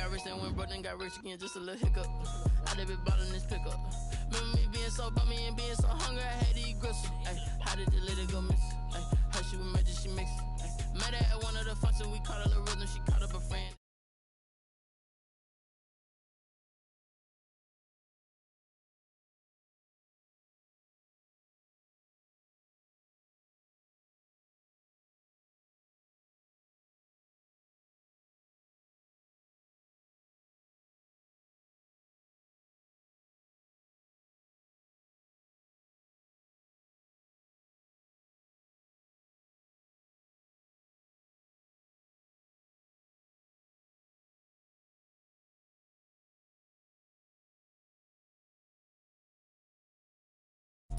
got rich, then went broke, then got rich again, just a little hiccup. I did be ballin' this pickup. Remember me being so bummy and being so hungry, I had to eat gristle. Ay, how did the lady go miss? Ay, her she was magic, she mixed. Met her at one of the functions, we caught her little rhythm, she caught up a friend.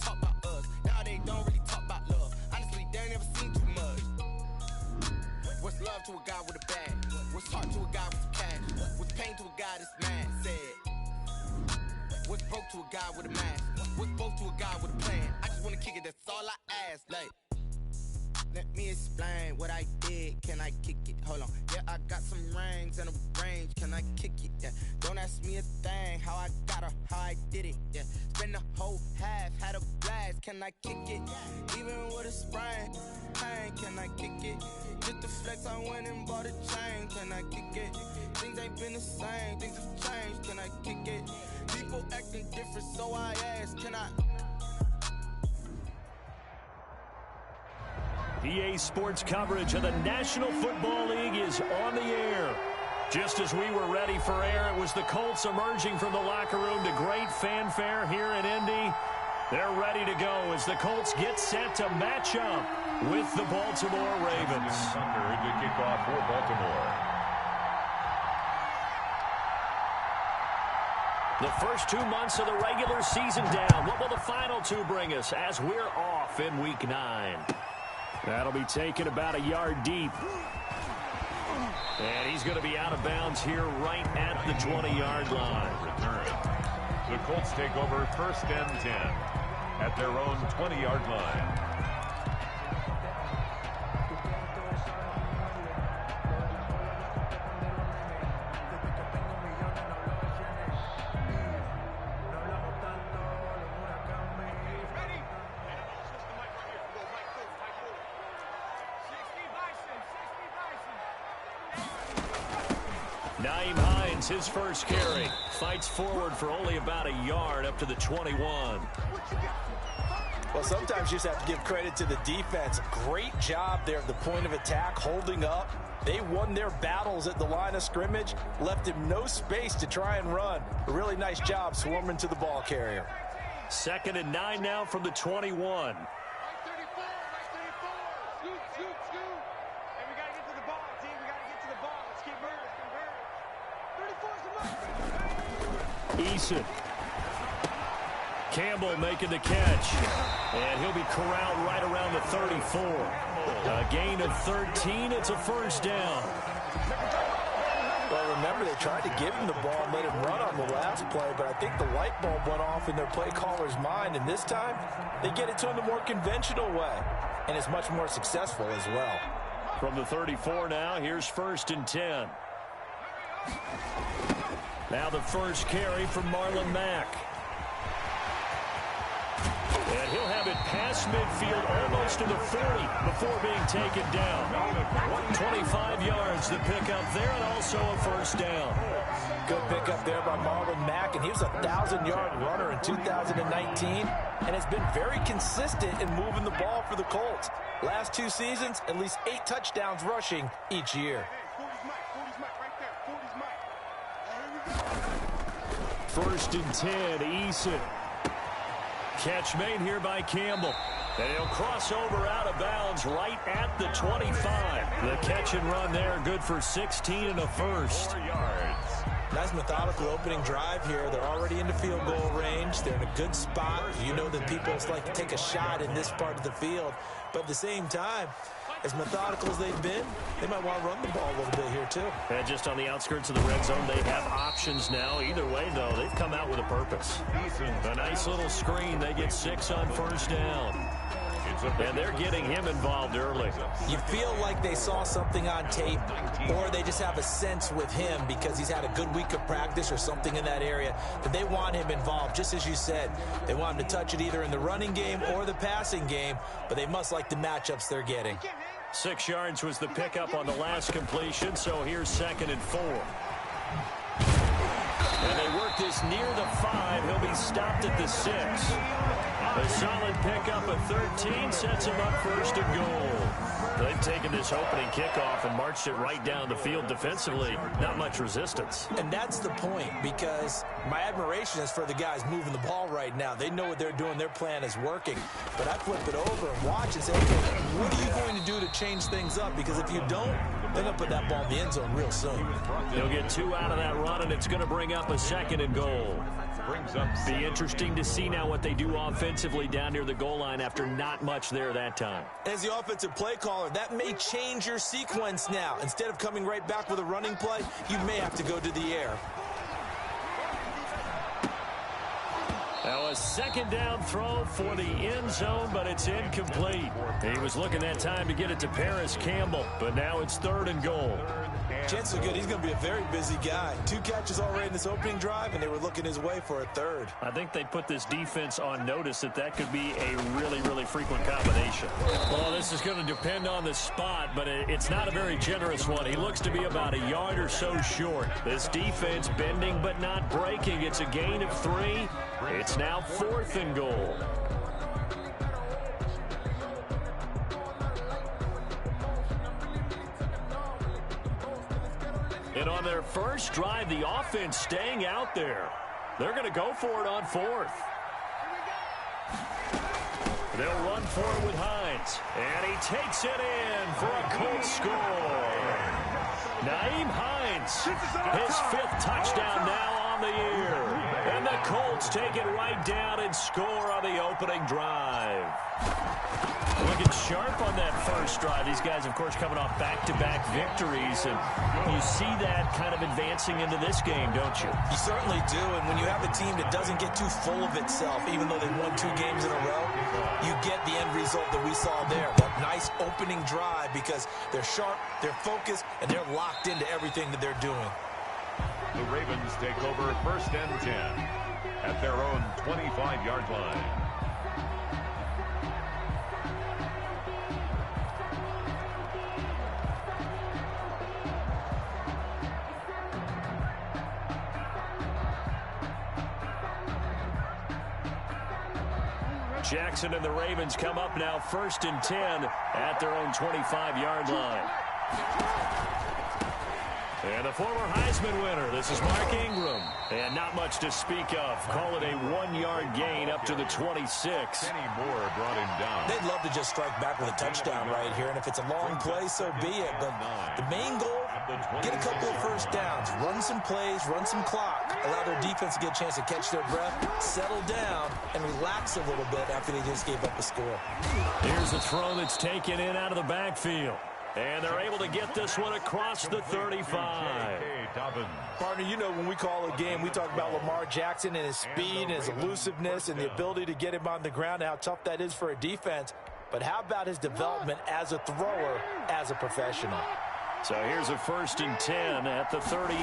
Talk about us, now they don't really talk about love. Honestly, they ain't never seen too much. What's love to a guy with a bag? What's heart to a guy with some cash? What's pain to a guy that's mad? Said. What's broke to a guy with a mask? What's broke to a guy with a plan? I just wanna kick it, that's all I ask. Like, let me explain what I did. Can I kick it? Hold on. Yeah, I got some rings and a range. Can I kick it? Yeah. Don't ask me a thing. How I got her, how I did it. Yeah. Spend the whole half, had a blast. Can I kick it? Even with a sprain. Pain, can I kick it? Just the flex, I went and bought a chain. Can I kick it? Things ain't been the same. Things have changed. Can I kick it? People acting different, so I ask. Can I? EA Sports coverage of the National Football League is on the air. Just as we were ready for air, it was the Colts emerging from the locker room to great fanfare here in Indy. They're ready to go as the Colts get set to match up with the Baltimore Ravens. Tucker to kick off for Baltimore. The first 2 months of the regular season down. What will the final two bring us as we're off in Week 9? That'll be taken about a yard deep. And he's going to be out of bounds here right at the 20-yard line. Return. The Colts take over 1st and 10 at their own 20-yard line. His first carry, fights forward for only about a yard up to the 21. Well, sometimes you just have to give credit to the defense. Great job there at the point of attack, holding up. They won their battles at the line of scrimmage, left him no space to try and run. A really nice job swarming to the ball carrier. 2nd and 9 now from the 21. Eason. Campbell making the catch. And he'll be corralled right around the 34. A gain of 13. It's a first down. Well, remember, they tried to give him the ball and let him run on the last play, but I think the light bulb went off in their play caller's mind, and this time they get it to him the more conventional way, and it's much more successful as well. From the 34 now, here's 1st and 10. Now the first carry from Marlon Mack. And he'll have it past midfield almost to the 40 before being taken down. 25 yards to pick up there and also a first down. Good pickup there by Marlon Mack, and he was a 1,000-yard runner in 2019 and has been very consistent in moving the ball for the Colts. Last 2 seasons, at least 8 touchdowns rushing each year. 1st and 10, Eason. Catch made here by Campbell. And he'll cross over out of bounds right at the 25. The catch and run there, good for 16 and a first. 4 yards. Nice methodical opening drive here. They're already into field goal range. They're in a good spot. You know that people like to take a shot in this part of the field. But at the same time, as methodical as they've been, they might want to run the ball a little bit here too. And just on the outskirts of the red zone, they have options now. Either way, though, they've come out with a purpose. A nice little screen. They get 6 on first down. It's and they're getting him involved early. You feel like they saw something on tape, or they just have a sense with him because he's had a good week of practice or something in that area that they want him involved. Just as you said, they want him to touch it either in the running game or the passing game, but they must like the matchups they're getting. 6 yards was the pickup on the last completion, so here's 2nd and 4. And they work this near the 5. He'll be stopped at the 6. A solid pickup of 13 sets him up 1st and goal. They've taken this opening kickoff and marched it right down the field defensively. Not much resistance. And that's the point, because my admiration is for the guys moving the ball right now. They know what they're doing. Their plan is working. But I flip it over and watch and say, okay, what are you going to do to change things up? Because if you don't, they're going to put that ball in the end zone real soon. They'll get 2 out of that run, and it's going to bring up a 2nd and goal. Be interesting to see now what they do offensively down near the goal line after not much there that time. As the offensive play caller, that may change your sequence now. Instead of coming right back with a running play, you may have to go to the air. Now a 2nd down throw for the end zone, but it's incomplete. He was looking that time to get it to Paris Campbell, but now it's 3rd and goal. Chances are good he's going to be a very busy guy. 2 catches already in this opening drive, and they were looking his way for a 3rd. I think they put this defense on notice that could be a really, really frequent combination. Well, this is going to depend on the spot, but it's not a very generous one. He looks to be about a yard or so short. This defense bending but not breaking. It's a gain of 3. It's now 4th and goal. And on their first drive, the offense staying out there. They're going to go for it on 4th. They'll run for it with Hines. And he takes it in for a Colts score. Nyheim Hines, his 5th touchdown now on the year. And the Colts take it right down and score on the opening drive. Looking sharp on that first drive. These guys, of course, coming off back-to-back victories, and you see that kind of advancing into this game, don't you? You certainly do, and when you have a team that doesn't get too full of itself, even though they won 2 games in a row, you get the end result that we saw there. That nice opening drive because they're sharp, they're focused, and they're locked into everything that they're doing. The Ravens take over 1st and 10 at their own 25-yard line. Jackson and the Ravens come up now 1st and 10 at their own 25-yard line. And the former Heisman winner, this is Mark Ingram. And not much to speak of. Call it a 1-yard gain up to the 26. Kenny Moore brought him down. They'd love to just strike back with a touchdown right here, and if it's a long play, so be it. But the main goal, get a couple of first downs, run some plays, run some clock, allow their defense to get a chance to catch their breath, settle down, and relax a little bit after they just gave up a score. Here's a throw that's taken in out of the backfield. And they're able to get this one across the 35. Partner, you know when we call a game, we talk about Lamar Jackson and his speed and his elusiveness and the ability to get him on the ground and how tough that is for a defense. But how about his development as a thrower, as a professional? So here's a 1st and 10 at the 38.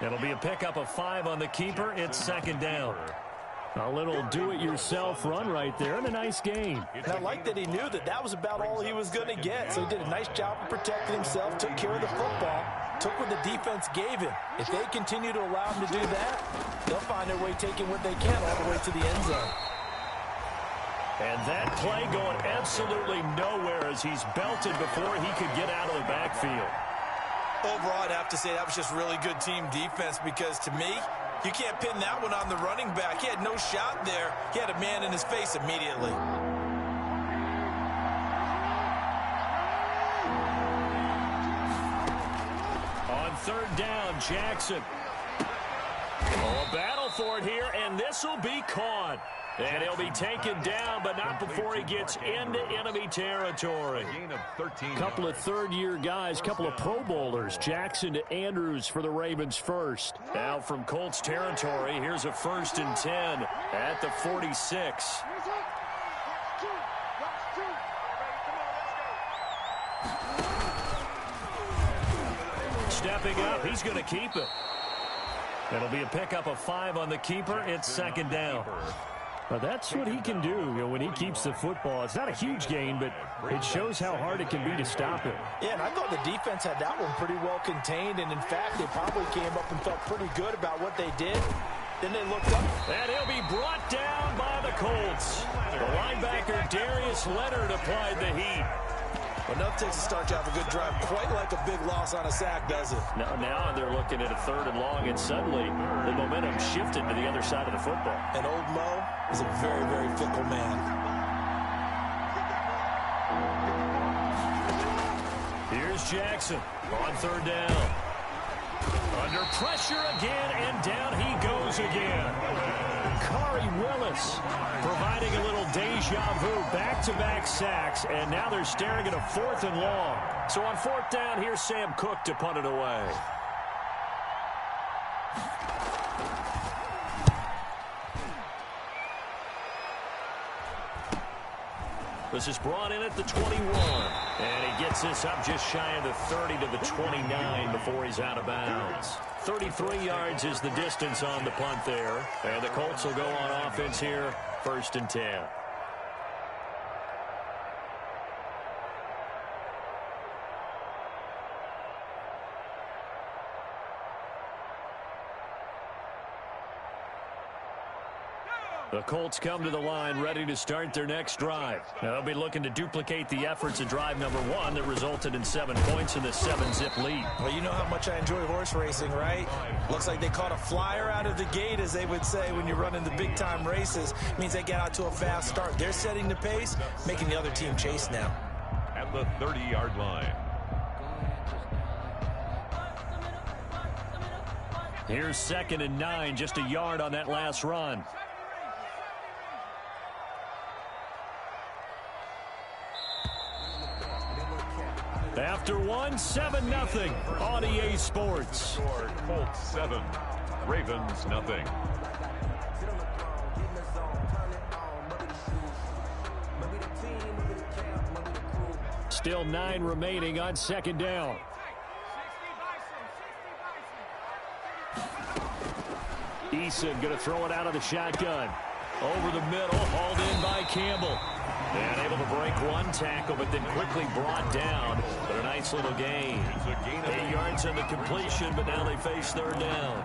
It'll be a pickup of 5 on the keeper. It's 2nd down. A little do-it-yourself run right there and a nice gain. And I like that he knew that that was about all he was going to get. So he did a nice job of protecting himself, took care of the football, took what the defense gave him. If they continue to allow him to do that, they'll find their way taking what they can all the way to the end zone. And that play going absolutely nowhere as he's belted before he could get out of the backfield. Overall, I'd have to say that was just really good team defense because to me, you can't pin that one on the running back. He had no shot there. He had a man in his face immediately. On 3rd down, Jackson. Oh, a battle for it here, and this will be caught. And he'll be taken down, but not before he gets into enemy territory. Couple of third-year guys, couple of Pro Bowlers. Jackson to Andrews for the Ravens first. Now from Colts territory, here's a 1st and 10 at the 46. Stepping up, he's going to keep it. It'll be a pickup of 5 on the keeper. It's 2nd down. Well, that's what he can do, when he keeps the football. It's not a huge gain, but it shows how hard it can be to stop him. Yeah, and I thought the defense had that one pretty well contained, and in fact, they probably came up and felt pretty good about what they did. Then they looked up. And he'll be brought down by the Colts. The linebacker Darius Leonard applied the heat. Enough takes to start to have a good drive, quite like a big loss on a sack, does it? Now they're looking at a 3rd and long, and suddenly the momentum shifted to the other side of the football. And old Mo is a very, very fickle man. Here's Jackson on 3rd down. Under pressure again, and down he goes again. Khari Willis providing a little deja vu, back-to-back sacks, and now they're staring at a 4th and long. So on 4th down, here's Sam Cook to punt it away. This is brought in at the 21. And he gets this up just shy of the 30 to the 29 before he's out of bounds. 33 yards is the distance on the punt there. And the Colts will go on offense here, 1st and 10. The Colts come to the line ready to start their next drive. Now, they'll be looking to duplicate the efforts of drive number 1 that resulted in 7 points in the 7-zip lead. Well, you know how much I enjoy horse racing, right? Looks like they caught a flyer out of the gate, as they would say when you're running the big-time races. It means they get out to a fast start. They're setting the pace, making the other team chase now. At the 30-yard line. Here's 2nd and 9, just a yard on that last run. After 1, 7-0 on EA Sports. Colts 7, Ravens nothing. Still 9 remaining on 2nd down. Eason going to throw it out of the shotgun. Over the middle, hauled in by Campbell. And able to break 1 tackle, but then quickly brought down. But a nice little gain. 8 yards on the completion, but now they face 3rd down.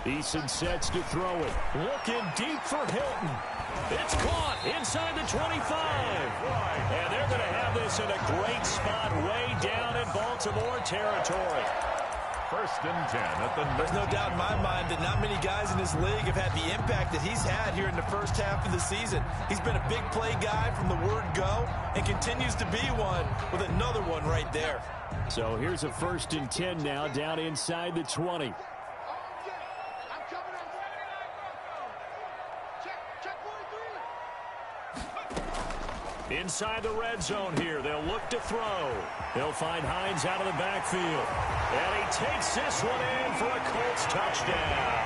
Eason sets to throw it. Looking deep for Hilton. It's caught inside the 25. And they're going to have this in a great spot way down in Baltimore territory. 1st and 10 at the... There's no doubt in my mind that not many guys in this league have had the impact that he's had here in the first half of the season. He's been a big play guy from the word go and continues to be one with another one right there. So here's a 1st and 10 now down inside the 20. Inside the red zone here. They'll look to throw. They'll find Hines out of the backfield. And he takes this one in for a Colts touchdown.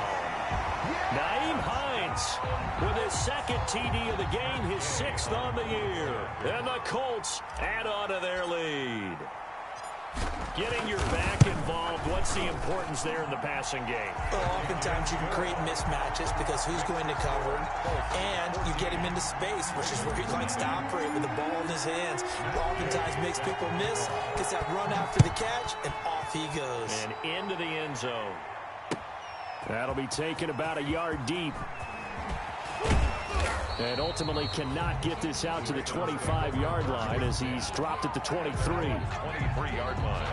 Nyheim Hines with his 2nd TD of the game, his 6th on the year. And the Colts add on to their lead. Getting your back involved, what's the importance there in the passing game? Well, oftentimes you can create mismatches because who's going to cover, and you get him into space, which is where he likes to operate with the ball in his hands. Oftentimes makes people miss, gets that run after the catch, and off he goes. And into the end zone. That'll be taken about a yard deep. And ultimately cannot get this out to the 25-yard line as he's dropped at the 23. 23-yard line.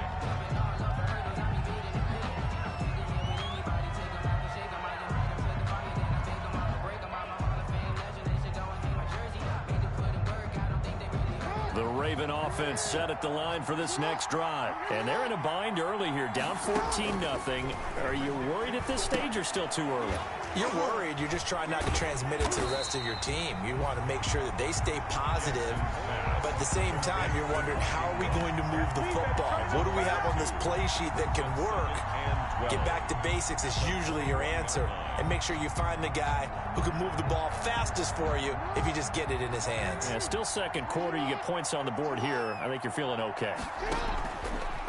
The Raven offense set at the line for this next drive. And they're in a bind early here, down 14-0. Are you worried at this stage or still too early? You're worried. You're just trying not to transmit it to the rest of your team. You want to make sure that they stay positive, but at the same time, you're wondering, how are we going to move the football? What do we have on this play sheet that can work? Get back to basics is usually your answer, and make sure you find the guy who can move the ball fastest for you if you just get it in his hands. Yeah, still second quarter. You get points on the board here. I think you're feeling okay.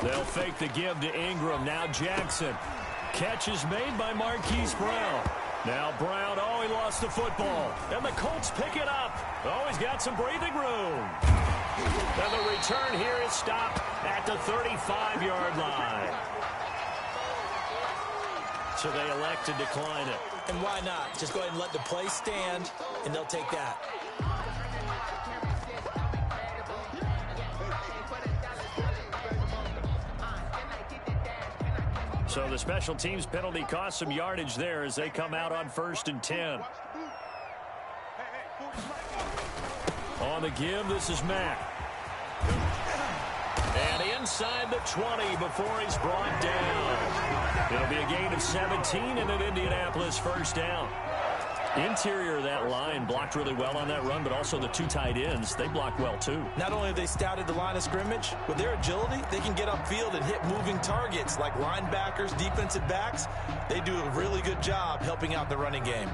They'll fake the give to Ingram. Now Jackson. Catch is made by Marquise Brown. Now Brown, oh, he lost the football. And the Colts pick it up. Oh, he's got some breathing room. And the return here is stopped at the 35-yard line. So they elect to decline it. And why not? Just go ahead and let the play stand, and they'll take that. So the special teams penalty cost some yardage there as they come out on 1st and 10. On the give, this is Mack. And inside the 20 before he's brought down. It'll be a gain of 17 and an Indianapolis first down. Interior of that line blocked really well on that run, but also the two tight ends, they blocked well too. Not only have they scouted the line of scrimmage, with their agility, they can get upfield and hit moving targets like linebackers, defensive backs. They do a really good job helping out the running game.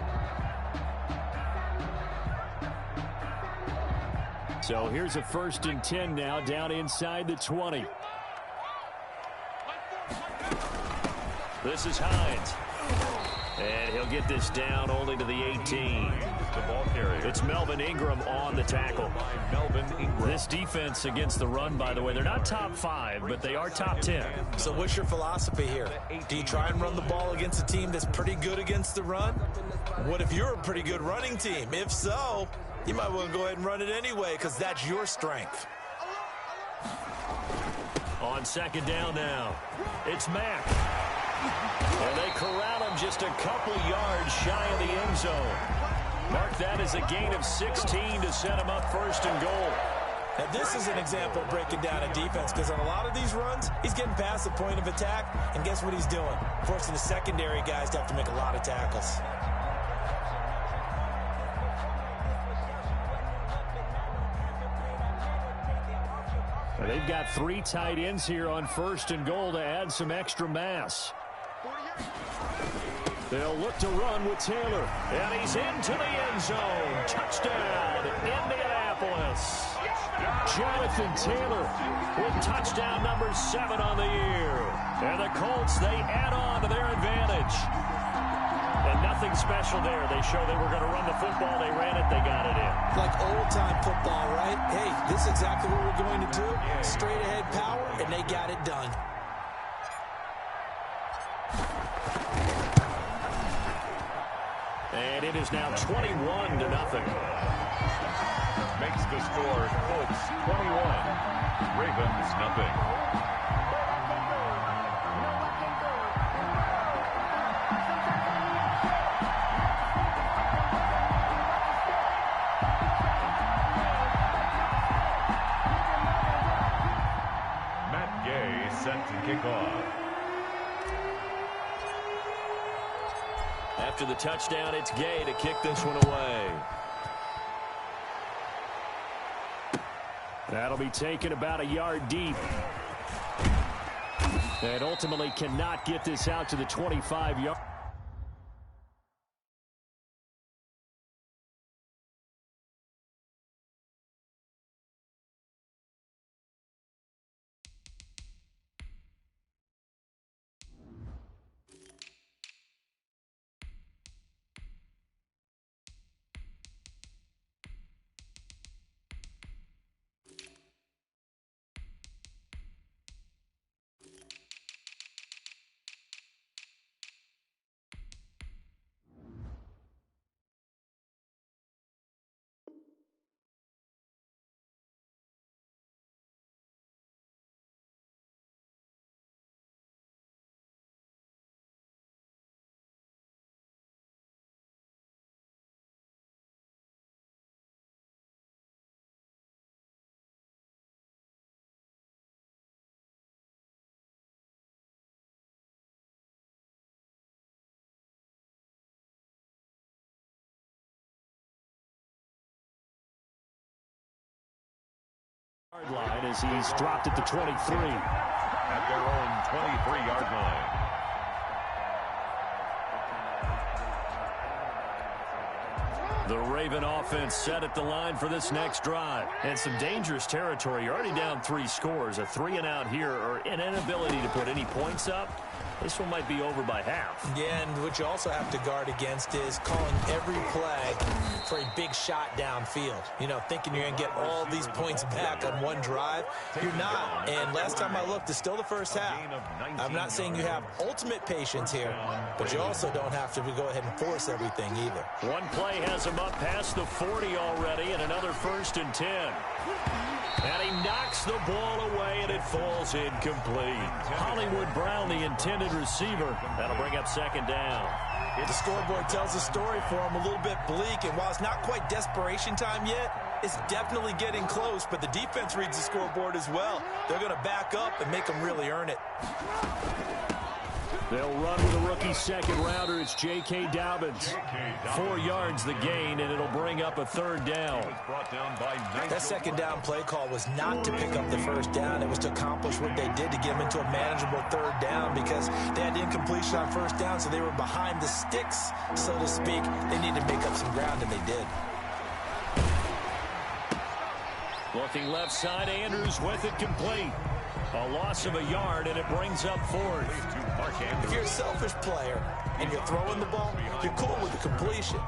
So here's a 1st and 10 now, down inside the 20. This is Hines. And he'll get this down only to the 18. The ball carrier. It's Melvin Ingram on the tackle. Melvin Ingram. This defense against the run, by the way, they're not top 5, but they are top 10. So what's your philosophy here? Do you try and run the ball against a team that's pretty good against the run? What if you're a pretty good running team? If so, you might want to go ahead and run it anyway because that's your strength. On 2nd down now, it's Mack. And they corral him just a couple yards shy of the end zone. Mark that as a gain of 16 to set him up 1st and goal. Now this is an example of breaking down a defense because on a lot of these runs, he's getting past the point of attack, and guess what he's doing? Forcing the secondary guys to have to make a lot of tackles. They've got 3 tight ends here on 1st and goal to add some extra mass. They'll look to run with Taylor. And he's into the end zone. Touchdown, Indianapolis. Jonathan Taylor with touchdown number 7 on the year. And the Colts, they add on to their advantage. And nothing special there. They show they were going to run the football. They ran it. They got it in. Like old-time football, right? Hey, this is exactly what we're going to do. Straight-ahead power, and they got it done. And it is now 21-0. Makes the score Colts 21. Ravens nothing. Set to kick off. After the touchdown, it's Gay to kick this one away. That'll be taken about a yard deep. And ultimately cannot get this out to the 25-yard. Line as he's dropped at the 23. At their own 23-yard line. The Raven offense set at the line for this next drive. And some dangerous territory. You're already down 3 scores. A 3-and-out here or an inability to put any points up. This one might be over by half. Yeah, and what you also have to guard against is calling every play for a big shot downfield. You know, thinking you're going to get all these points back on one drive. You're not. And last time I looked, it's still the first half. I'm not saying you have ultimate patience here, but you also don't have to go ahead and force everything either. One play has him up past the 40 already, and another 1st and 10. And he knocks the ball away, and it falls incomplete. Hollywood Brown, the intended receiver. That'll bring up 2nd down. The scoreboard tells the story for him, a little bit bleak, and while it's not quite desperation time yet, it's definitely getting close, but the defense reads the scoreboard as well. They're going to back up and make them really earn it. They'll run with a rookie second-rounder. It's J.K. Dobbins. 4 yards the gain, and it'll bring up a 3rd down. That second down play call was not to pick up the 1st down. It was to accomplish what they did to get them into a manageable 3rd down because they had incompletion on 1st down, so they were behind the sticks, so to speak. They needed to make up some ground, and they did. Looking left side, Andrews with it complete. A loss of a yard, and it brings up 4th. If you're a selfish player and you're throwing the ball, you're cool with the completion.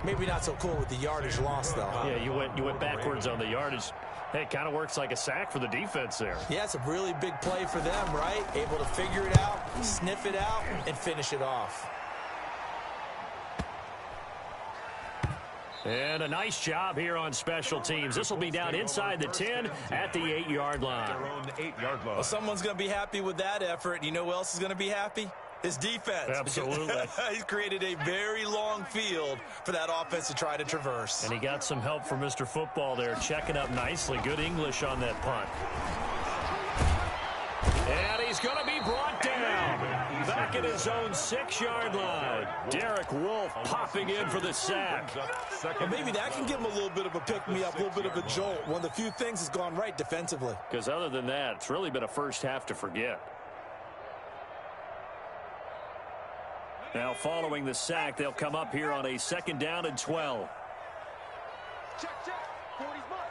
Maybe not so cool with the yardage loss, though. Yeah, you went backwards on the yardage. Hey, it kind of works like a sack for the defense there. Yeah, it's a really big play for them, right? Able to figure it out, sniff it out, and finish it off. And a nice job here on special teams. This will be down inside the 10 at the 8-yard line. Well, someone's going to be happy with that effort. You know who else is going to be happy? His defense. Absolutely. He's created a very long field for that offense to try to traverse. And he got some help from Mr. Football there, checking up nicely. Good English on that punt. And he's going to be brought down. Back at his own 6-yard line. Derek Wolfe popping in for the sack. And maybe that can give him a little bit of a pick-me-up, a little bit of a jolt. One of the few things that's gone right defensively. Because other than that, it's really been a first half to forget. Now following the sack, they'll come up here on a 2nd down and 12. Check. 40's mark.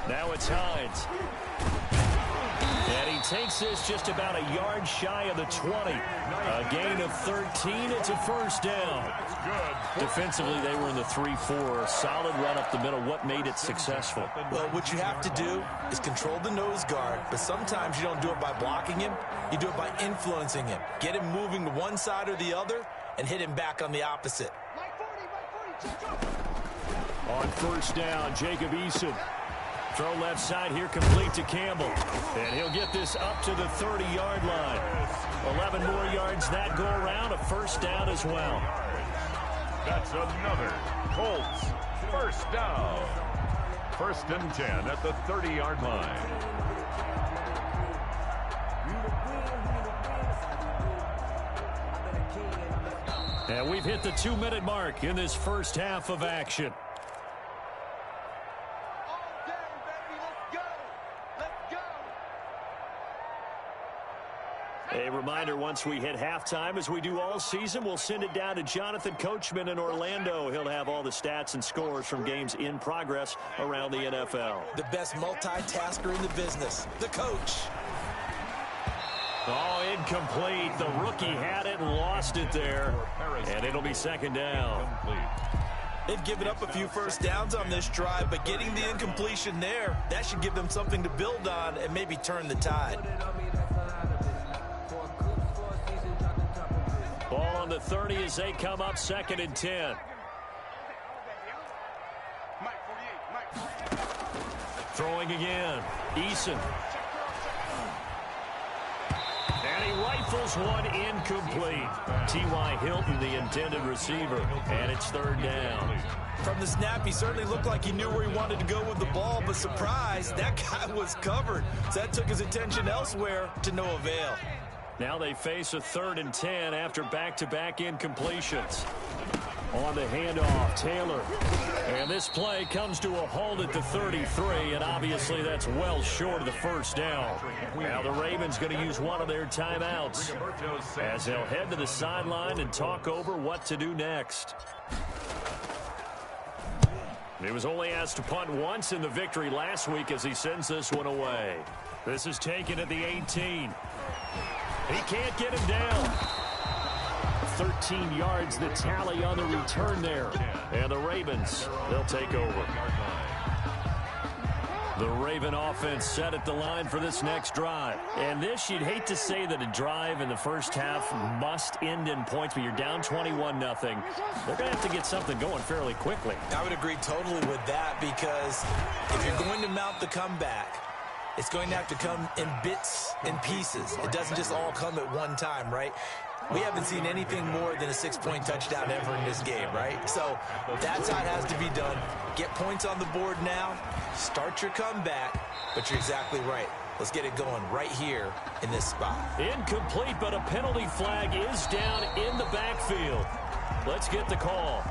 Now it's Hines. And he takes this just about a yard shy of the 20. A gain of 13. It's a 1st down. Defensively, they were in the 3-4. Solid run up the middle. What made it successful? Well, what you have to do is control the nose guard, but sometimes you don't do it by blocking him. You do it by influencing him. Get him moving to one side or the other and hit him back on the opposite. On 1st down, Jacob Eason. Throw left side here, complete to Campbell. And he'll get this up to the 30-yard line. 11 more yards that go around, a 1st down as well. That's another Colts 1st down. 1st and 10 at the 30-yard line. And we've hit the 2-minute mark in this first half of action. A reminder, once we hit halftime, as we do all season, we'll send it down to Jonathan Coachman in Orlando. He'll have all the stats and scores from games in progress around the NFL. The best multitasker in the business, the coach. Oh, incomplete. The rookie had it and lost it there. And it'll be 2nd down. They've given up a few 1st downs on this drive, but getting the incompletion there, that should give them something to build on and maybe turn the tide. Ball on the 30 as they come up 2nd and 10. Throwing again. Eason. And he rifles one incomplete. T.Y. Hilton, the intended receiver. And it's 3rd down. From the snap, he certainly looked like he knew where he wanted to go with the ball, but surprise, that guy was covered. So that took his attention elsewhere to no avail. Now they face a 3rd and 10 after back-to-back incompletions. On the handoff, Taylor. And this play comes to a halt at the 33, and obviously that's well short of the first down. Now the Ravens going to use one of their timeouts as they'll head to the sideline and talk over what to do next. He was only asked to punt once in the victory last week as he sends this one away. This is taken at the 18. He can't get him down. 13 yards the tally on the return there. And the Ravens, they'll take over. The Raven offense set at the line for this next drive. And this, you'd hate to say that a drive in the first half must end in points, but you're down 21-0. They're going to have to get something going fairly quickly. I would agree totally with that, because if you're going to mount the comeback, it's going to have to come in bits and pieces. It doesn't just all come at one time, right? We haven't seen anything more than a 6-point touchdown ever in this game, right? So that's how it has to be done. Get points on the board now. Start your comeback. But you're exactly right. Let's get it going right here in this spot. Incomplete, but a penalty flag is down in the backfield. Let's get the call.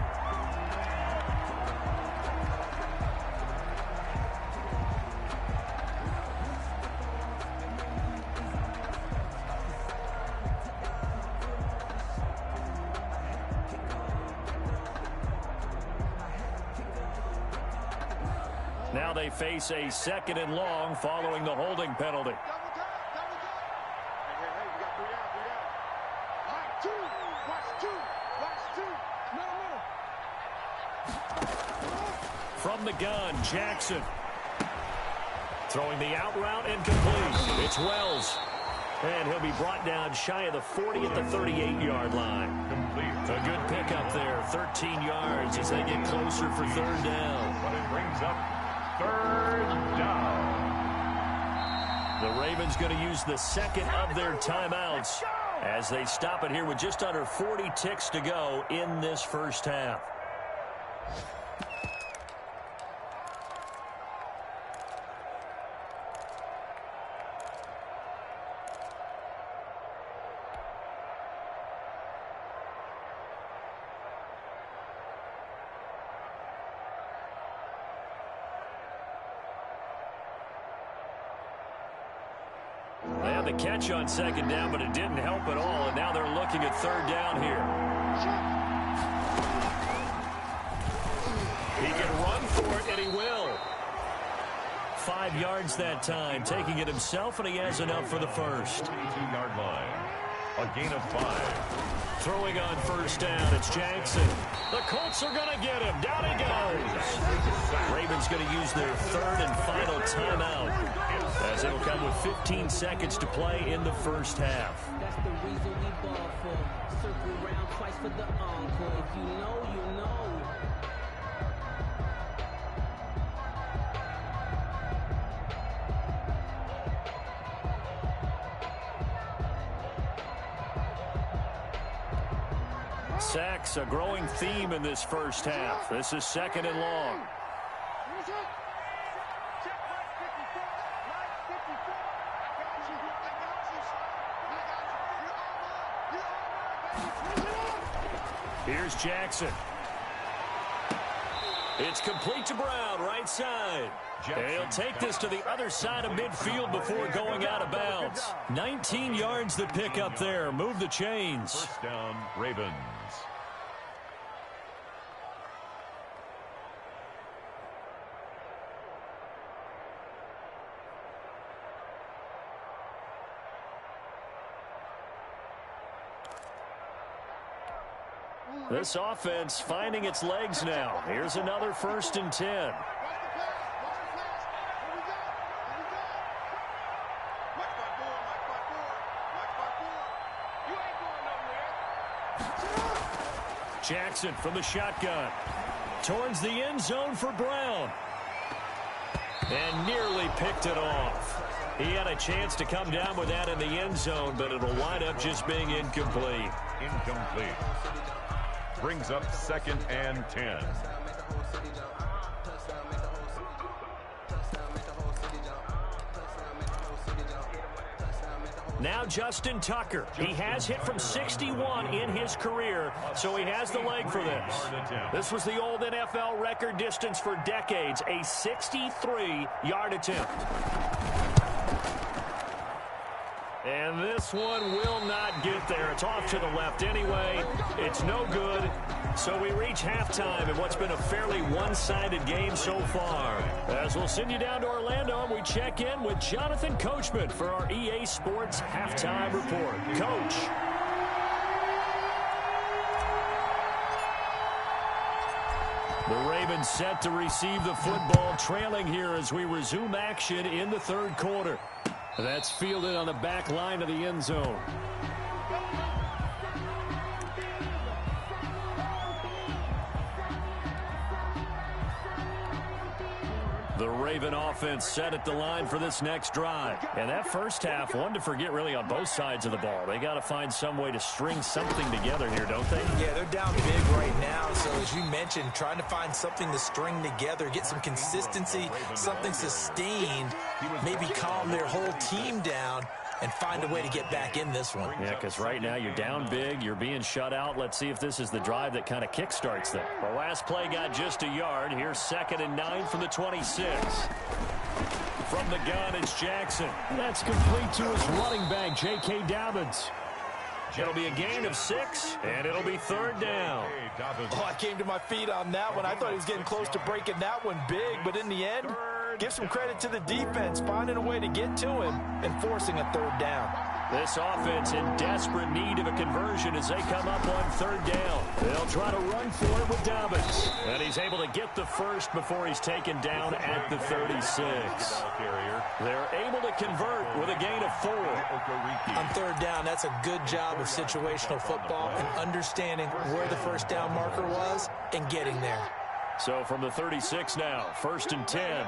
Now they face a 2nd and long following the holding penalty. From the gun, Jackson. Throwing the out route, incomplete. It's Wells. And he'll be brought down shy of the 40 at the 38-yard line. A good pickup there, 13 yards as they get closer for 3rd down. But it brings up 3rd down. The Ravens going to use the 2nd of their timeouts as they stop it here with just under 40 ticks to go in this first half. They had the catch on 2nd down, but it didn't help at all, and now they're looking at 3rd down here. He can run for it, and he will. 5 yards that time, taking it himself, and he has enough for the first. 22-yard line. A gain of 5. Throwing on 1st down, it's Jackson. The Colts are going to get him. Down he goes. Ravens going to use their 3rd and final timeout as it'll come with 15 seconds to play in the first half. That's the reason we ball for. Circle around twice for the encore. If you know, you know. Sacks, a growing theme in this first half. This is 2nd and long. Here's Jackson. It's complete to Brown, right side. And he'll take this to the other side of midfield before going out of bounds. 19 yards the pick up there. Move the chains. 1st down, Ravens. This offense finding its legs now. Here's another 1st and 10. Jackson from the shotgun. Towards the end zone for Brown. And nearly picked it off. He had a chance to come down with that in the end zone, but it'll wind up just being incomplete. Incomplete. Brings up 2nd and 10. Now Justin Tucker. He has hit from 61 in his career, so he has the leg for this. This was the old NFL record distance for decades, a 63-yard attempt. And this one will not get there. It's off to the left anyway. It's no good. So we reach halftime in what's been a fairly one-sided game so far. As we'll send you down to Orlando, and we check in with Jonathan Coachman for our EA Sports Halftime Report. Coach. The Ravens set to receive the football, trailing here as we resume action in the third quarter. That's fielded on the back line of the end zone. The Raven offense set at the line for this next drive. And that first half, one to forget really on both sides of the ball. They got to find some way to string something together here, don't they? Yeah, they're down big right now. So as you mentioned, trying to find something to string together, get some consistency, something sustained, maybe calm their whole team down and find a way to get back in this one. Yeah, because right now you're down big, you're being shut out. Let's see if this is the drive that kind of kickstarts them. The last play got just a yard. Here's 2nd and 9 from the 26. From the gun, it's Jackson. That's complete to his running back, J.K. Dobbins. It'll be a gain of 6, and it'll be 3rd down. Oh, I came to my feet on that one. I thought he was getting close to breaking that one big, but in the end, give some credit to the defense, finding a way to get to him and forcing a 3rd down. This offense in desperate need of a conversion as they come up on 3rd down. They'll try to run for it with Dobbins. And he's able to get the first before he's taken down at the 36. They're able to convert with a gain of 4. On 3rd down, that's a good job of situational football and understanding where the first down marker was and getting there. So from the 36 now, 1st and 10.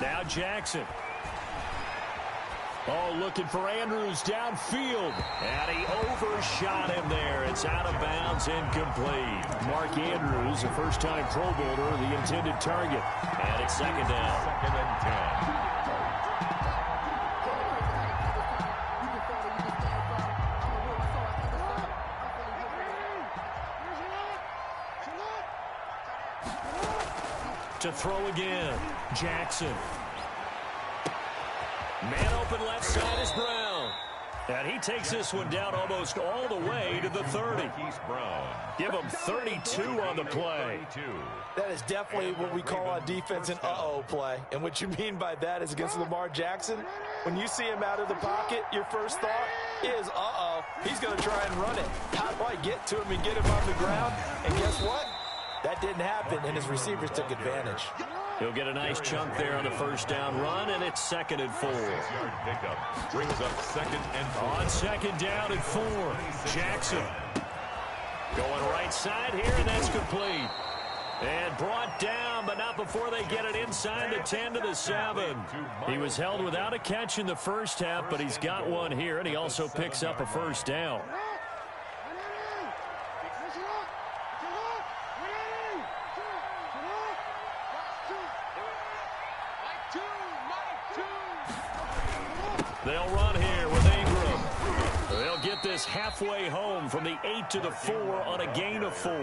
Now Jackson. Oh, looking for Andrews downfield. And he overshot him there. It's out of bounds, incomplete. Mark Andrews, a first-time Pro Bowler, the intended target. And it's 2nd down. 2nd and 10. To throw again, Jackson. Man open left side is Brown. And he takes this one down almost all the way to the 30. Give him 32 on the play. That is definitely what we call on defense an uh-oh play. And what you mean by that is against Lamar Jackson, when you see him out of the pocket, your first thought is, uh-oh, he's going to try and run it. How do I get to him and get him on the ground? And guess what? That didn't happen, and his receivers took advantage. He'll get a nice chunk there on the first down run, and it's 2nd and 4. Brings up 2nd and 4. On 2nd down and 4, Jackson. Going right side here, and that's complete. And brought down, but not before they get it inside the 10 to the 7. He was held without a catch in the first half, but he's got one here, and he also picks up a first down. They'll run here with Ingram. They'll get this halfway home from the 8 to the 4 on a gain of 4.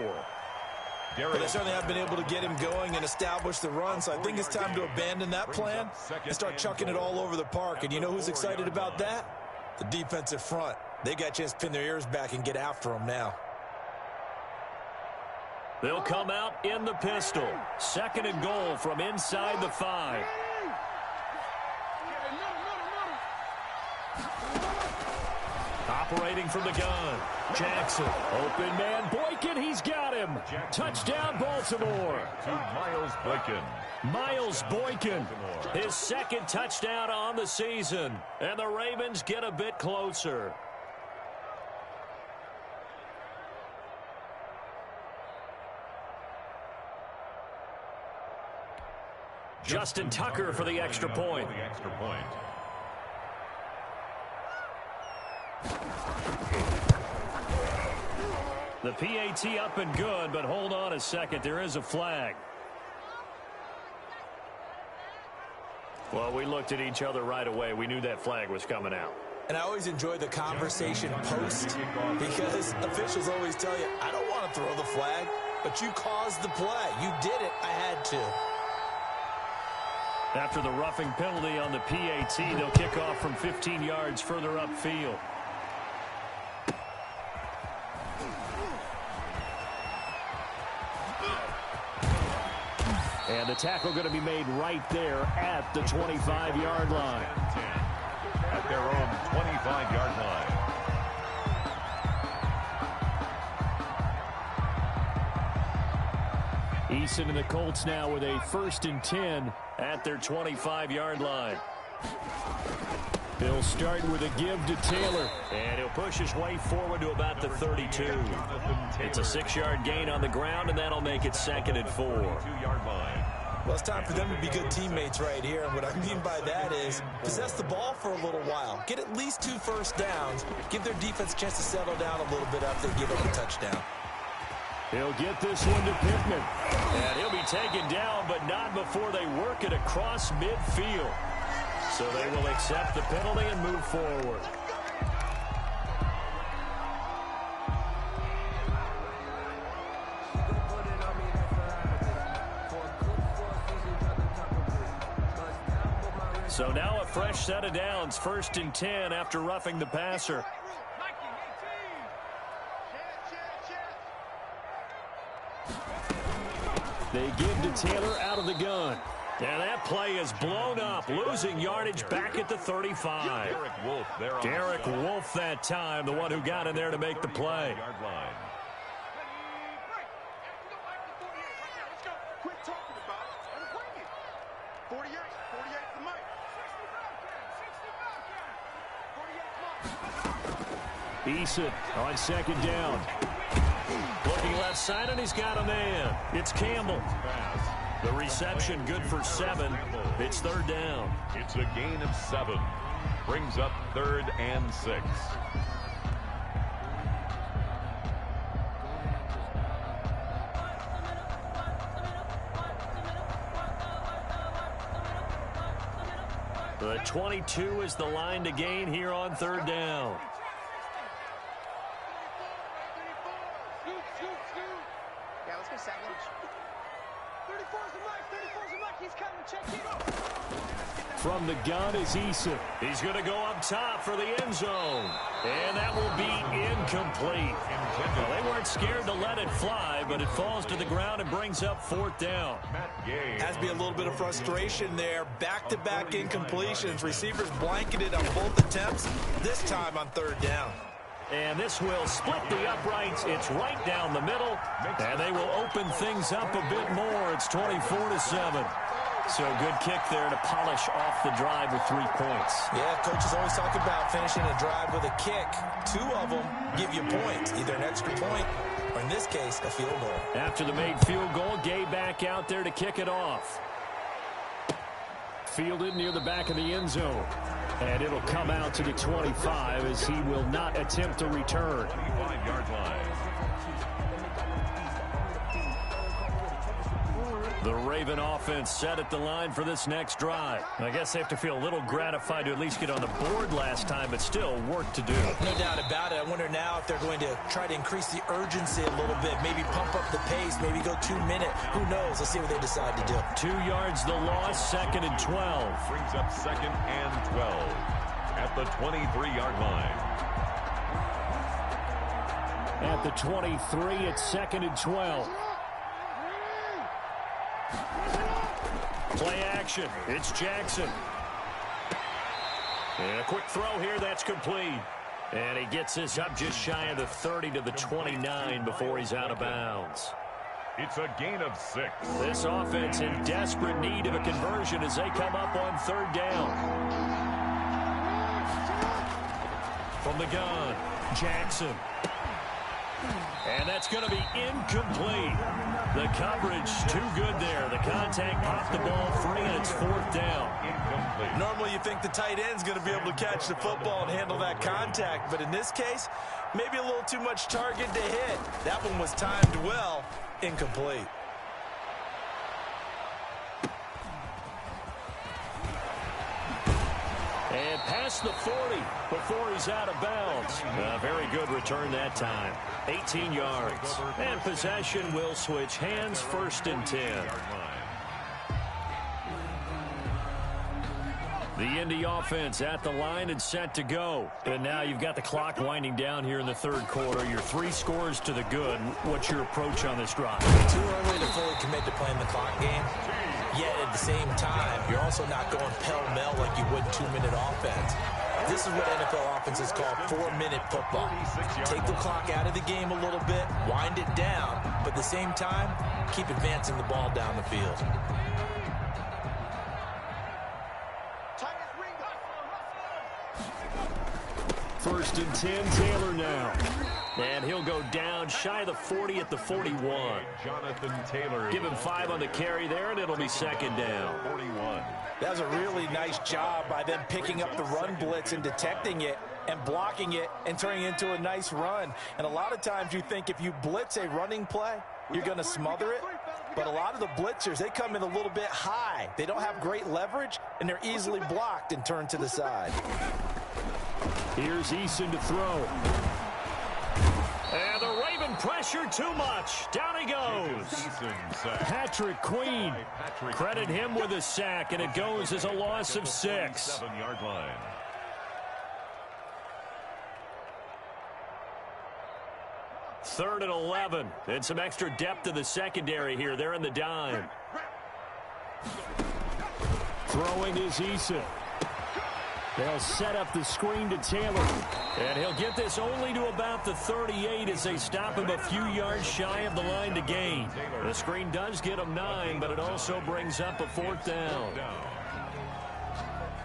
But they certainly have been able to get him going and establish the run, so I think it's time to abandon that plan and start chucking it all over the park. And you know who's excited about that? The defensive front. They got a chance to pin their ears back and get after him now. They'll come out in the pistol. 2nd and goal from inside the 5. Operating from the gun, Jackson. Open man, Boykin, he's got him. Touchdown, Baltimore. To Miles Boykin. Miles Boykin, his 2nd touchdown on the season. And the Ravens get a bit closer. Justin Tucker for the extra point. The PAT up and good, but hold on a second. There is a flag. Well, we looked at each other right away. We knew that flag was coming out. And I always enjoy the conversation post because officials always tell you, I don't want to throw the flag, but you caused the play. You did it. I had to. After the roughing penalty on the PAT, they'll kick off from 15 yards further upfield. And the tackle going to be made right there at the 25-yard line. At their own 25-yard line. Eason and the Colts now with a 1st and 10 at their 25-yard line. He'll start with a give to Taylor, and he'll push his way forward to about the 32. It's a 6-yard gain on the ground, and that'll make it 2nd and 4. Well, it's time for them to be good teammates right here, and what I mean by that is possess the ball for a little while, get at least 2 first downs, give their defense a chance to settle down a little bit after they give up a touchdown. He'll get this one to Pittman, and he'll be taken down, but not before they work it across midfield. So they will accept the penalty and move forward. So now a fresh set of downs, 1st and 10 after roughing the passer. They give to Taylor out of the gun. And that play is blown up, losing yardage back at the 35. Derek Wolfe that time, the one who got in there to make the play. Eason on 2nd down. Looking left side, and he's got a man. It's Campbell. The reception good for 7. It's 3rd down. It's a gain of 7. Brings up 3rd and 6. The 22 is the line to gain here on 3rd down. Yeah, let's go sandwich. 34's the mic. 34's the mic. He's coming. Check it. From the gun is Eason. He's going to go up top for the end zone. And that will be incomplete. Well, they weren't scared to let it fly, but it falls to the ground and brings up 4th down. Has to be a little bit of frustration there. Back-to-back incompletions. Receivers blanketed on both attempts, this time on 3rd down. And this will split the uprights. It's right down the middle. And they will open things up a bit more. It's 24-7. So good kick there to polish off the drive with 3 points. Yeah, coaches always talk about finishing a drive with a kick. 2 of them give you points, either an extra point or, in this case, a field goal. After the made field goal, Gay back out there to kick it off. Fielded near the back of the end zone. And it'll come out to the 25 as he will not attempt a return. 25-yard line. The Raven offense set at the line for this next drive. I guess they have to feel a little gratified to at least get on the board last time, but still work to do. No doubt about it. I wonder now if they're going to try to increase the urgency a little bit, maybe pump up the pace, maybe go 2-minute. Who knows? Let's see what they decide to do. 2 yards the loss, 2nd and 12. Brings up 2nd and 12 at the 23-yard line. At the 23, it's 2nd and 12. Play action. It's Jackson. And a quick throw here. That's complete. And he gets this up just shy of the 30 to the 29 before he's out of bounds. It's a gain of 6. This offense in desperate need of a conversion as they come up on 3rd down. From the gun, Jackson. And that's going to be incomplete. The coverage too good there. The contact popped the ball free, and it's 4th down. Incomplete. Normally you think the tight end's going to be able to catch the football and handle that contact, but in this case, maybe a little too much target to hit. That one was timed well. Incomplete. past the 40 before he's out of bounds. A very good return that time. 18 yards. And possession will switch hands, 1st and 10. The Indy offense at the line and set to go. And now you've got the clock winding down here in the 3rd quarter. Your 3 scores to the good. What's your approach on this drive? Too early to fully commit to playing the clock game. Yet at the same time, you're also not going pell-mell like you would in 2-minute offense. This is what NFL offenses call 4-minute football. Take the clock out of the game a little bit, wind it down, but at the same time, keep advancing the ball down the field. 1st and 10, Taylor now. And he'll go down shy of the 40 at the 41. Jonathan Taylor. Give him 5 on the carry there, and it'll be 2nd down. 41. That was a really nice job by them picking up the run blitz and detecting it and blocking it and turning it into a nice run. And a lot of times you think if you blitz a running play, you're going to smother it. But a lot of the blitzers, they come in a little bit high. They don't have great leverage, and they're easily blocked and turned to the side. Here's Eason to throw. And the Raven pressure too much. Down he goes. Patrick Queen. Credit him with a sack, and it goes as a loss of 6. 7-yard line. Third and 11. And some extra depth to the secondary here. They're in the dime. Throwing is Eason. They'll set up the screen to Taylor. And he'll get this only to about the 38 as they stop him a few yards shy of the line to gain. The screen does get him 9, but it also brings up a 4th down.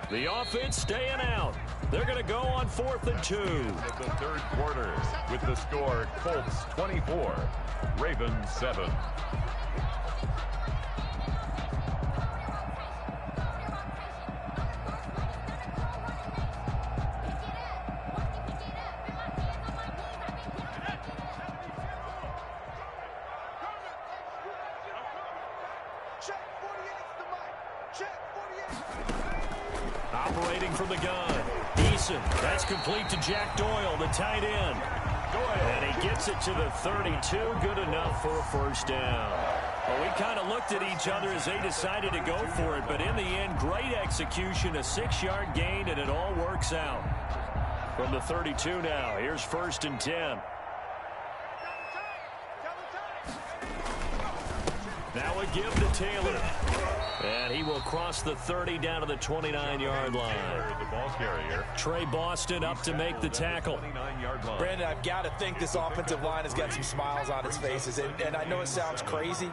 The offense staying out. They're going to go on 4th and 2. Of the 3rd quarter with the score Colts 24, Ravens 7. Operating from the gun. Eason. That's complete to Jack Doyle, the tight end. And he gets it to the 32. Good enough for a 1st down. Well, we kind of looked at each other as they decided to go for it. But in the end, great execution. A 6-yard gain, and it all works out. From the 32 now, here's 1st and 10. Now a give to Taylor. And he will cross the 30 down to the 29-yard line. The ball carrier. Trey Boston up to make the tackle. 29-yard line. Brandon, I've got to think this offensive line has got some smiles on its faces. And I know it sounds crazy,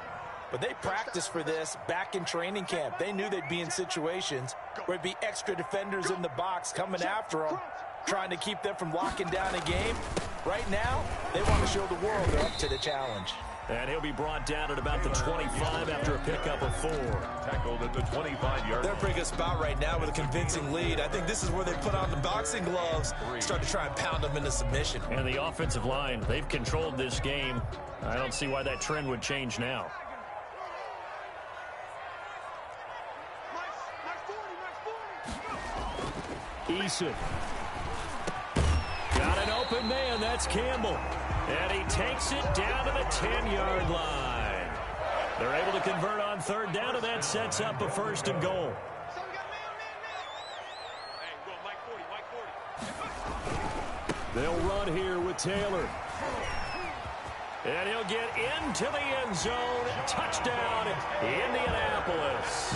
but they practiced for this back in training camp. They knew they'd be in situations where it'd be extra defenders in the box coming after them, trying to keep them from locking down a game. Right now, they want to show the world they're up to the challenge. And he'll be brought down at about the 25 after a pickup of 4. Tackled at the 25-yard. They're pretty good spot right now with a convincing lead. I think this is where they put on the boxing gloves, start to try and pound them into submission. And the offensive line, they've controlled this game. I don't see why that trend would change now. Eason. Got an open man. That's Campbell. And he takes it down to the 10-yard line. They're able to convert on 3rd down, and that sets up a 1st and goal. They'll run here with Taylor. And he'll get into the end zone. Touchdown, Indianapolis.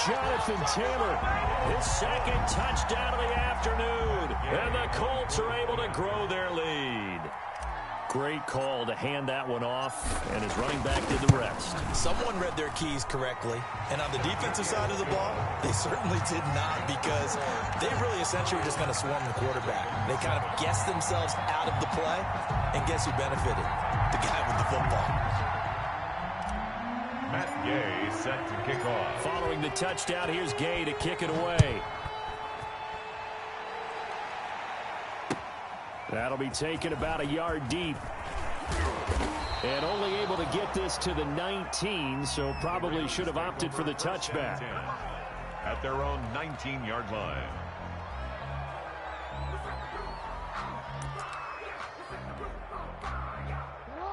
Jonathan Taylor, his 2nd touchdown of the afternoon. And the Colts are able to grow their lead. Great call to hand that one off, and his running back did the rest. Someone read their keys correctly, and on the defensive side of the ball, they certainly did not, because they really essentially were just going to swarm the quarterback. They kind of guessed themselves out of the play, and guess who benefited? The guy with the football. Matt Gay set to kick off. Following the touchdown, here's Gay to kick it away. That'll be taken about a yard deep. And only able to get this to the 19, so probably should have opted for the touchback. At their own 19-yard line.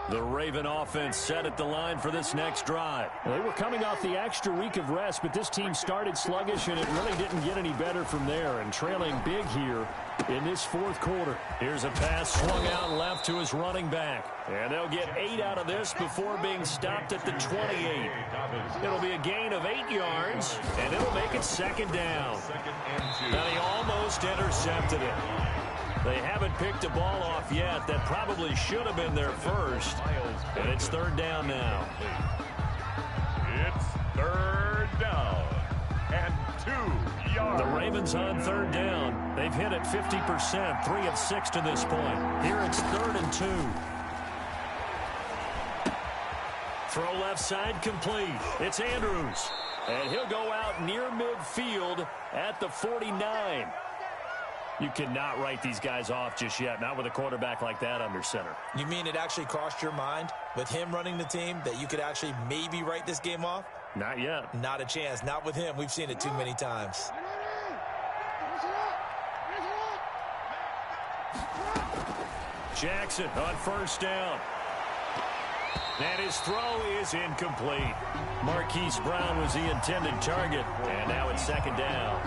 The Raven offense set at the line for this next drive. Well, they were coming off the extra week of rest, but this team started sluggish, and it really didn't get any better from there, and trailing big here in this fourth quarter. Here's a pass swung out left to his running back. And they'll get 8 out of this before being stopped at the 28. It'll be a gain of 8 yards, and it'll make it second down. Now, he almost intercepted it. They haven't picked a ball off yet. That probably should have been their first. And it's third down now. It's third down and 2 yards. The Ravens on third down. They've hit it 50%, 3 of 6 to this point. Here it's 3rd and 2. Throw left side complete. It's Andrews. And he'll go out near midfield at the 49. You cannot write these guys off just yet, not with a quarterback like that under center. You mean it actually crossed your mind with him running the team that you could actually maybe write this game off? Not yet. Not a chance. Not with him. We've seen it too many times. Jackson on first down. And his throw is incomplete. Marquise Brown was the intended target, and now it's second down.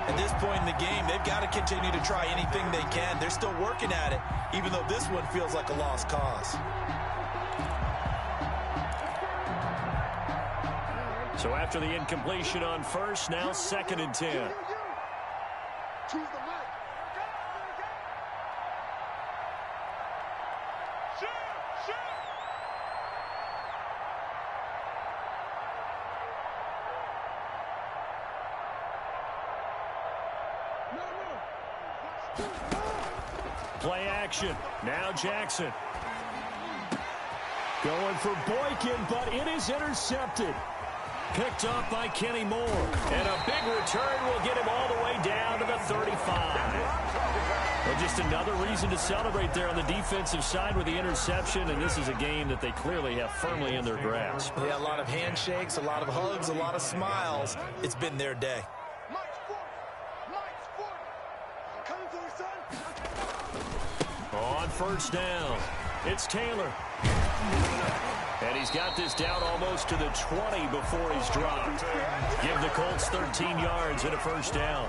At this point in the game, they've got to continue to try anything they can. They're still working at it, even though this one feels like a lost cause. So after the incompletion on first, now 2nd and 10. Play action. Now Jackson. Going for Boykin, but it is intercepted. Picked up by Kenny Moore. And a big return will get him all the way down to the 35. Well, just another reason to celebrate there on the defensive side with the interception, and this is a game that they clearly have firmly in their grasp. Yeah, a lot of handshakes, a lot of hugs, a lot of smiles. It's been their day. On first down, it's Taylor. And he's got this down almost to the 20 before he's dropped. Give the Colts 13 yards and a first down.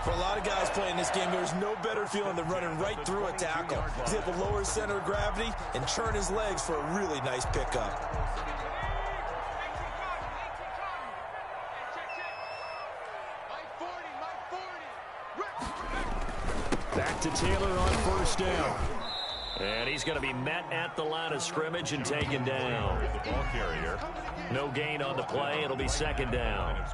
For a lot of guys playing this game, there's no better feeling than running right through a tackle. He's able to lower his center of gravity and turn his legs for a really nice pickup. Back to Taylor on first down. And he's going to be met at the line of scrimmage and taken down. The ball carrier. No gain on the play. It'll be second down.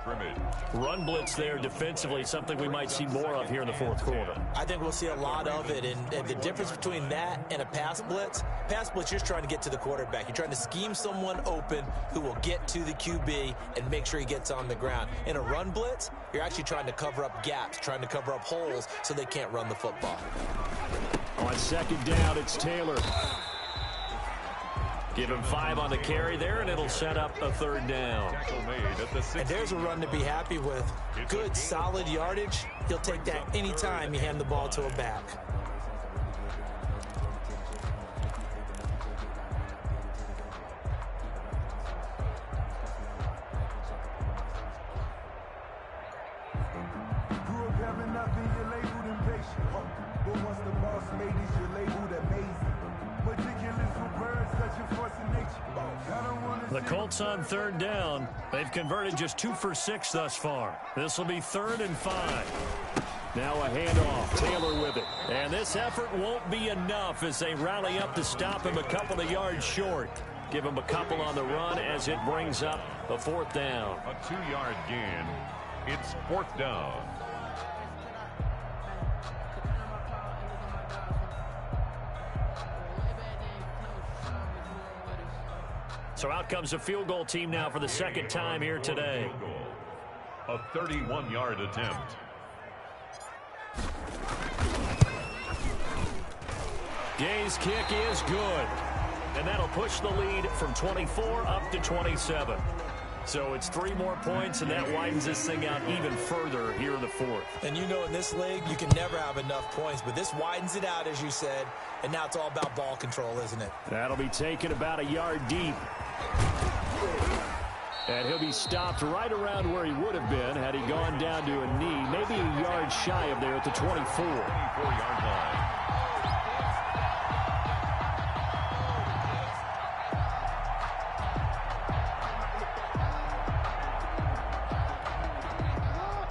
Run blitz there defensively, something we might see more of here in the fourth quarter. I think we'll see a lot of it, and the difference between that and a pass blitz, you're just trying to get to the quarterback. You're trying to scheme someone open who will get to the QB and make sure he gets on the ground. In a run blitz, you're actually trying to cover up gaps, trying to cover up holes so they can't run the football. On second down, it's Taylor. Give him 5 on the carry there, and it'll set up a third down. And there's a run to be happy with. Good, solid yardage. He'll take that any time you hand the ball to a back. The Colts on third down. They've converted just 2 for 6 thus far. This will be 3rd and 5. Now a handoff. Taylor with it. And this effort won't be enough as they rally up to stop him a couple of yards short. Give him a couple on the run as it brings up a 4th down. A 2-yard gain. It's 4th down. So out comes a field goal team now for the second time here today. A 31-yard attempt. Gay's kick is good. And that'll push the lead from 24 up to 27. So it's 3 more points, and that widens this thing out even further here in the 4th. And you know in this league, you can never have enough points, but this widens it out, as you said, and now it's all about ball control, isn't it? That'll be taken about a yard deep. And he'll be stopped right around where he would have been had he gone down to a knee, maybe a yard shy of there at the 24. 24-yard line.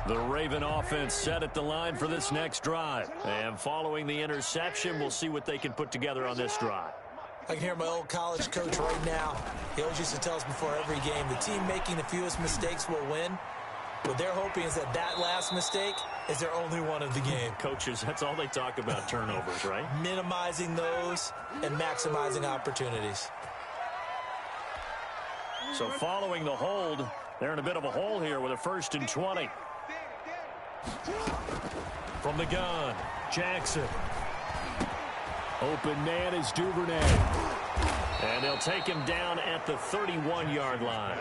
The Raven offense set at the line for this next drive. And following the interception, we'll see what they can put together on this drive. I can hear my old college coach right now. He always used to tell us before every game, the team making the fewest mistakes will win. What they're hoping is that that last mistake is their only one of the game. Coaches, that's all they talk about, turnovers, right? Minimizing those and maximizing opportunities. So following the hold, they're in a bit of a hole here with a 1st and 20. From the gun, Jackson. Open man is Duvernay. And they'll take him down at the 31-yard line.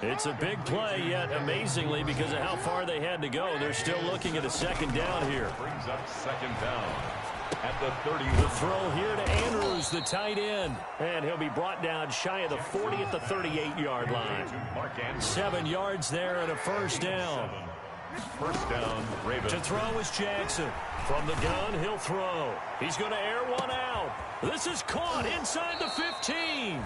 It's a big play, yet amazingly, because of how far they had to go, they're still looking at a 2nd down here. Brings up 2nd down at the 30. The throw here to Andrews, the tight end. And he'll be brought down shy of the 40 at the 38-yard line. 7 yards there and a 1st down. 1st down, Ravens. To throw is Jackson. From the gun, he'll throw. He's going to air one out. This is caught inside the 15.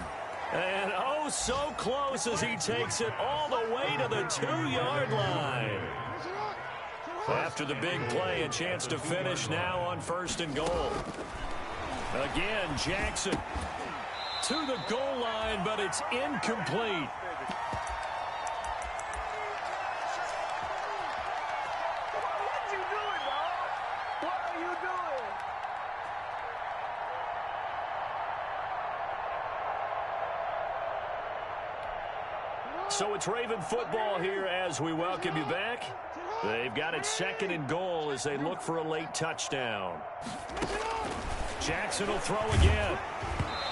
And oh, so close as he takes it all the way to the 2-yard line. After the big play, a chance to finish now on 1st and goal. Again, Jackson to the goal line, but it's incomplete. So it's Raven football here as we welcome you back. They've got it 2nd and goal as they look for a late touchdown. Jackson will throw again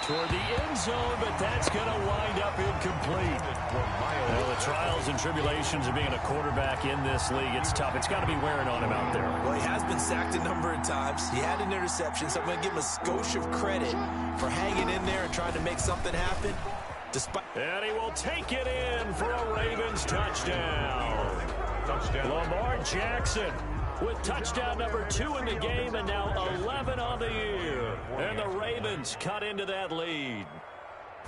toward the end zone, but that's going to wind up incomplete. Well, the trials and tribulations of being a quarterback in this league, it's tough. It's got to be wearing on him out there. Well, he has been sacked a number of times. He had an interception, so I'm going to give him a skosh of credit for hanging in there and trying to make something happen. And he will take it in for a Ravens touchdown. Lamar Jackson with touchdown number 2 in the game and now 11 on the year. And the Ravens cut into that lead.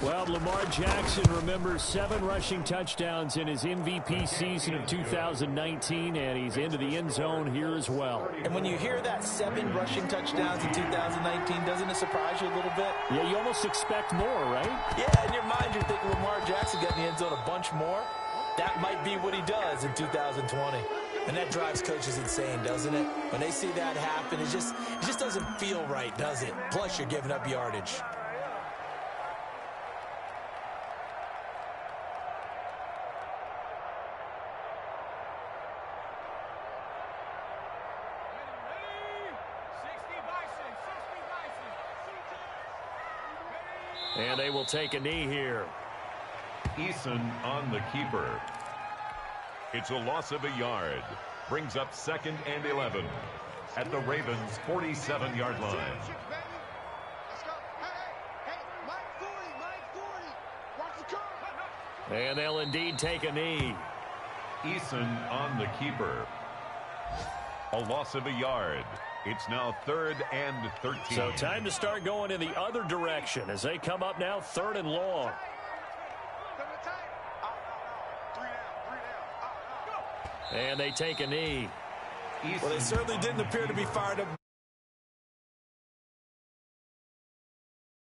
Well, Lamar Jackson remembers 7 rushing touchdowns in his MVP season of 2019, and he's into the end zone here as well. And when you hear that 7 rushing touchdowns in 2019, doesn't it surprise you a little bit? Yeah, you almost expect more, right? Yeah, in your mind you're thinking Lamar Jackson got in the end zone a bunch more. That might be what he does in 2020. And that drives coaches insane, doesn't it? When they see that happen, it just doesn't feel right, does it? Plus, you're giving up yardage. And they will take a knee here. Eason on the keeper. It's a loss of a yard. Brings up 2nd and 11 at the Ravens' 47-yard line. And they'll indeed take a knee. Eason on the keeper. A loss of a yard. It's now 3rd and 13. So time to start going in the other direction as they come up now 3rd and long. And they take a knee. Well, they certainly didn't appear to be fired up